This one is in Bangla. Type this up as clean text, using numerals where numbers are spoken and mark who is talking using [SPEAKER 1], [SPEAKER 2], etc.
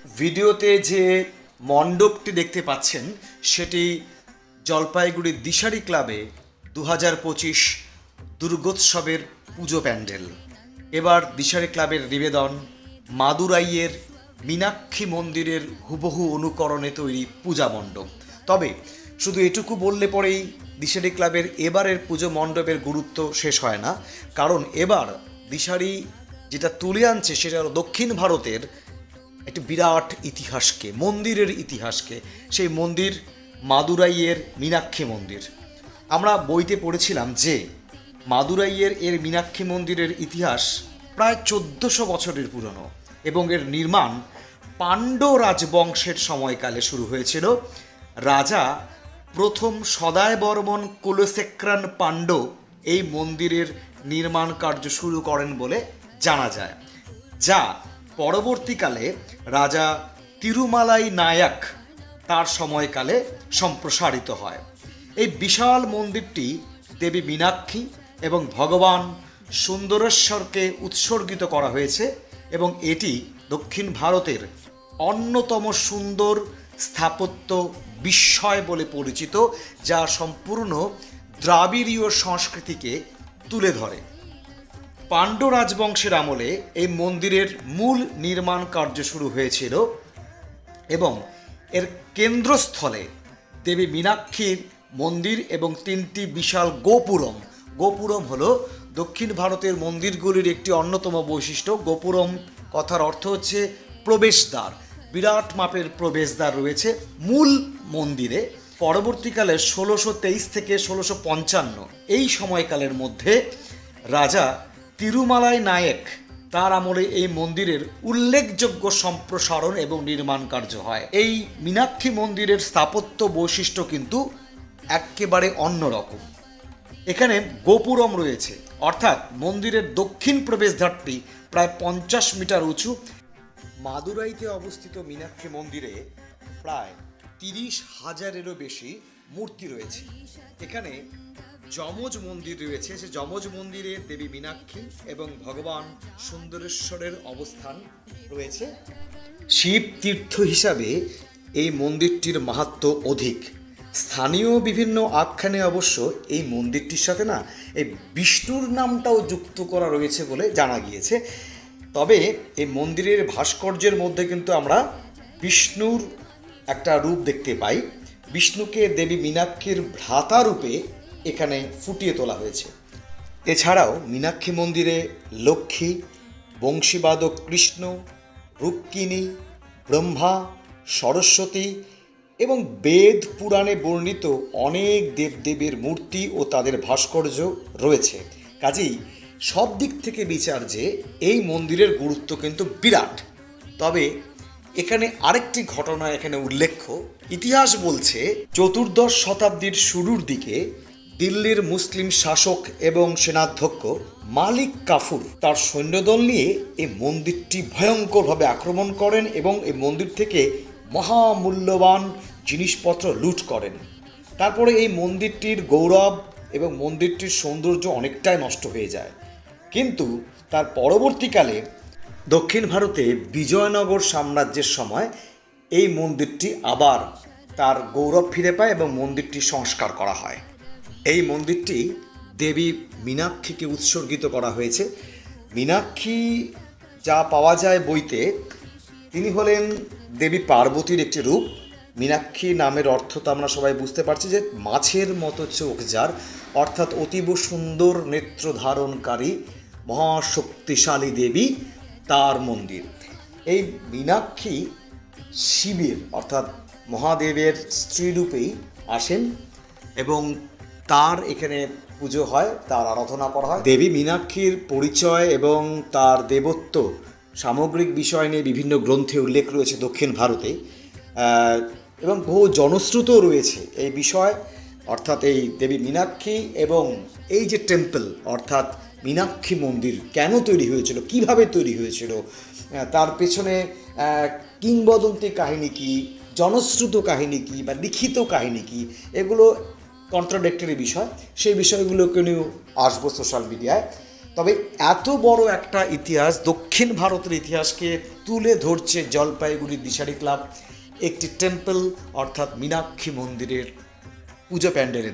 [SPEAKER 1] ভিডিওতে যে মণ্ডপটি দেখতে পাচ্ছেন সেটি জলপাইগুড়ির দিশারি ক্লাবে 2025 দুর্গোৎসবের পুজো প্যান্ডেল। এবার দিশারি ক্লাবের নিবেদন মাদুরাইয়ের মীনাক্ষী মন্দিরের হুবহু অনুকরণে তৈরি পূজা মণ্ডপ। তবে শুধু এটুকু বললে পরেই দিশারি ক্লাবের এবারের পুজো মণ্ডপের গুরুত্ব শেষ হয় না, কারণ এবার দিশারি যেটা তুলে আনছে সেটা হলো দক্ষিণ ভারতের একটি বিরাট ইতিহাসকে, মন্দিরের ইতিহাসকে। সেই মন্দির মাদুরাইয়ের মীনাক্ষী মন্দির। আমরা বইতে পড়েছিলাম যে মাদুরাইয়ের মীনাক্ষী মন্দিরের ইতিহাস প্রায় 1400 বছরের পুরনো এবং এর নির্মাণ পাণ্ড্য রাজবংশের সময়কালে শুরু হয়েছিল। রাজা প্রথম সদায় বর্মন কুলশেখর পাণ্ড্য এই মন্দিরের নির্মাণ কার্য শুরু করেন বলে জানা যায়, যা পরবর্তীকালে রাজা তিরুমালাই নায়ক তার সময়কালে সম্প্রসারিত হয়। এই বিশাল মন্দিরটি দেবী মীনাক্ষী এবং ভগবান সুন্দরেশ্বরকে উৎসর্গিত করা হয়েছে এবং এটি দক্ষিণ ভারতের অন্যতম সুন্দর স্থাপত্য বিস্ময় বলে পরিচিত, যা সম্পূর্ণ দ্রাবিড়ীয় সংস্কৃতিকে তুলে ধরে। পাণ্ড্য রাজবংশের আমলে এই মন্দিরের মূল নির্মাণ কার্য শুরু হয়েছিল এবং এর কেন্দ্রস্থলে দেবী মীনাক্ষীর মন্দির এবং 3টি বিশাল গোপুরম হলো দক্ষিণ ভারতের মন্দিরগুলির একটি অন্যতম বৈশিষ্ট্য। গোপুরম কথার অর্থ হচ্ছে প্রবেশদ্বার। বিরাট মাপের প্রবেশদ্বার রয়েছে মূল মন্দিরে। পরবর্তীকালে 1623 থেকে 1655 এই সময়কালের মধ্যে রাজা তিরুমালাই নায়ক তার আমলে এই মন্দিরের উল্লেখযোগ্য সম্প্রসারণ এবং নির্মাণ কার্য হয়। এই মীনাক্ষী মন্দিরের স্থাপত্য বৈশিষ্ট্য কিন্তু একেবারে অন্যরকম। এখানে গোপুরম রয়েছে, অর্থাৎ মন্দিরের দক্ষিণ প্রবেশদ্বারটি প্রায় 50 মিটার উঁচু। মাদুরাইতে অবস্থিত মীনাক্ষী মন্দিরে প্রায় 30,000-এরও বেশি মূর্তি রয়েছে। এখানে যমজ মন্দির রয়েছে, সে যমজ মন্দিরে দেবী মীনাক্ষী এবং ভগবান সুন্দরেশ্বরের অবস্থান রয়েছে। শিব তীর্থ হিসাবে এই মন্দিরটির মাহাত্ম্য অধিক। স্থানীয় বিভিন্ন আখ্যানে অবশ্য এই মন্দিরটির সাথে না এই বিষ্ণুর নামটাও যুক্ত করা রয়েছে বলে জানা গিয়েছে। তবে এই মন্দিরের ভাস্কর্যের মধ্যে কিন্তু আমরা বিষ্ণুর একটা রূপ দেখতে পাই। বিষ্ণুকে দেবী মীনাক্ষীর ভ্রাতা রূপে এখানে ফুটিয়ে তোলা হয়েছে। এছাড়াও মীনাক্ষী মন্দিরে লক্ষ্মী, বংশীবাদক কৃষ্ণ, রুক্মিণী, ব্রহ্মা, সরস্বতী এবং বেদ পুরাণে বর্ণিত অনেক দেবদেবীর মূর্তি ও তাদের ভাস্কর্য রয়েছে। কাজেই সব দিক থেকে বিচার যে এই মন্দিরের গুরুত্ব কিন্তু বিরাট। তবে এখানে আরেকটি ঘটনা এখানে উল্লেখ্য। ইতিহাস বলছে 14শ শতাব্দীর শুরুর দিকে দিল্লির মুসলিম শাসক এবং সেনাধ্যক্ষ মালিক কাফুর তার সৈন্যদল নিয়ে এই মন্দিরটি ভয়ঙ্করভাবে আক্রমণ করেন এবং এই মন্দির থেকে মহামূল্যবান জিনিসপত্র লুট করেন। তারপরে এই মন্দিরটির গৌরব এবং মন্দিরটির সৌন্দর্য অনেকটাই নষ্ট হয়ে যায়। কিন্তু তার পরবর্তীকালে দক্ষিণ ভারতে বিজয়নগর সাম্রাজ্যের সময় এই মন্দিরটি আবার তার গৌরব ফিরে পায় এবং মন্দিরটি সংস্কার করা হয়। এই মন্দিরটি দেবী মীনাক্ষীকে উৎসর্গিত করা হয়েছে। মীনাক্ষী যা পাওয়া যায় বইতে, তিনি হলেন দেবী পার্বতীর একটি রূপ। মীনাক্ষী নামের অর্থ তো আমরা সবাই বুঝতে পারছি যে মাছের মতো চোখ যার, অর্থাৎ অতীব সুন্দর নেত্র ধারণকারী মহাশক্তিশালী দেবী তার মন্দির। এই মীনাক্ষী শিবের অর্থাৎ মহাদেবের স্ত্রী রূপেই আসেন এবং তার এখানে পুজো হয়, তার আরাধনা করা হয়। দেবী মীনাক্ষীর পরিচয় এবং তার দেবত্ব সামগ্রিক বিষয় নিয়ে বিভিন্ন গ্রন্থে উল্লেখ রয়েছে দক্ষিণ ভারতে, এবং বহু জনশ্রুত রয়েছে এই বিষয়। অর্থাৎ এই দেবী মীনাক্ষী এবং এই যে টেম্পল অর্থাৎ মীনাক্ষী মন্দির কেন তৈরি হয়েছিল, কিভাবে তৈরি হয়েছিল, তার পেছনে কিংবদন্তি কাহিনী কী, জনশ্রুত কাহিনী কী বা লিখিত কাহিনী কী, এগুলো কন্ট্রাডিক্টরি বিষয়। সেই বিষয়গুলোকে নিয়েও আসবো সোশ্যাল মিডিয়ায়। তবে এত বড় একটা ইতিহাস, দক্ষিণ ভারতের ইতিহাসকে তুলে ধরছে জলপাইগুড়ি দিশারি ক্লাব একটি টেম্পল অর্থাৎ মীনাক্ষী মন্দিরের পুজো প্যান্ডেলের।